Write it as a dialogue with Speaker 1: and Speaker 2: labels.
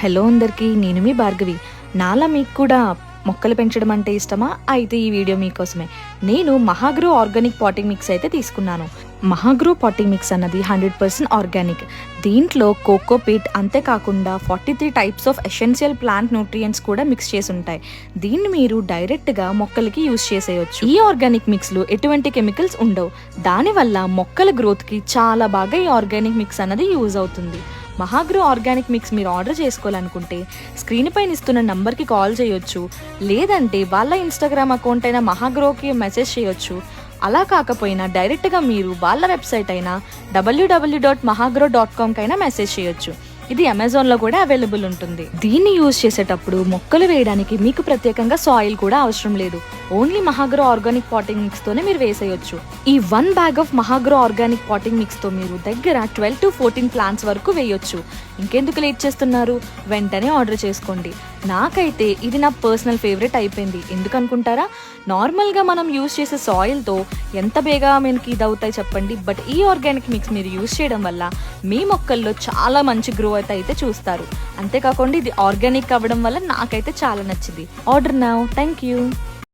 Speaker 1: Hello అందరికీ, నేను మీ భార్గవి. నాలా మీకు కూడా మొక్కలు పెంచడం అంటే ఇష్టమా? అయితే ఈ వీడియో మీకోసమే. నేను మహాగ్రో ఆర్గానిక్ పాటింగ్ మిక్స్ అయితే తీసుకున్నాను. మహాగ్రో పాటింగ్ మిక్స్ అన్నది 100% ఆర్గానిక్. దీంట్లో కోకోపీట్, అంతేకాకుండా 43 types of essential plant nutrients కూడా మిక్స్ చేసి ఉంటాయి. దీన్ని మీరు డైరెక్ట్గా మొక్కలకి యూజ్ చేసేయచ్చు. ఈ ఆర్గానిక్ మిక్స్లో ఎటువంటి కెమికల్స్ ఉండవు. దానివల్ల మొక్కల గ్రోత్కి చాలా బాగా ఈ ఆర్గానిక్ మిక్స్ అన్నది యూజ్ అవుతుంది. మహాగ్రో ఆర్గానిక్ మిక్స్ మీరు ఆర్డర్ చేసుకోవాలనుకుంటే స్క్రీన్ పైన ఇస్తున్న నంబర్కి కాల్ చేయొచ్చు, లేదంటే వాళ్ళ ఇన్స్టాగ్రామ్ అకౌంట్ అయినా మహాగ్రోకి మెసేజ్ చేయొచ్చు. అలా కాకపోయినా డైరెక్ట్గా మీరు వాళ్ళ వెబ్సైట్ అయినా www.mahagro.com కైనా మెసేజ్ చేయొచ్చు. ఇది అమెజాన్లో కూడా అవైలబుల్ ఉంటుంది. దీన్ని యూజ్ చేసేటప్పుడు మొక్కలు వేయడానికి మీకు ప్రత్యేకంగా సాయిల్ కూడా అవసరం లేదు. ఓన్లీ మహాగ్రో ఆర్గానిక్ పాటింగ్ మిక్స్తోనే మీరు వేసేయొచ్చు. ఈ 1 బ్యాగ్ ఆఫ్ మహాగ్రో ఆర్గానిక్ పాటింగ్ మిక్స్తో మీరు దగ్గర 12 to 14 ప్లాంట్స్ వరకు వేయొచ్చు. ఇంకెందుకు లేట్ చేస్తున్నారు? వెంటనే ఆర్డర్ చేసుకోండి. నాకైతే ఇది నా పర్సనల్ ఫేవరెట్ అయిపోయింది. ఎందుకు అనుకుంటారా? నార్మల్గా మనం యూజ్ చేసే సాయిల్తో ఎంత బేగా మనకి ఇది అవుతాయి చెప్పండి. బట్ ఈ ఆర్గానిక్ మిక్స్ మీరు యూజ్ చేయడం వల్ల మీ మొక్కల్లో చాలా మంచి గ్రో అయితే చూస్తారు. అంతేకాకుండా ఇది ఆర్గానిక్ అవ్వడం వల్ల నాకైతే చాలా నచ్చింది. Order now. Thank you.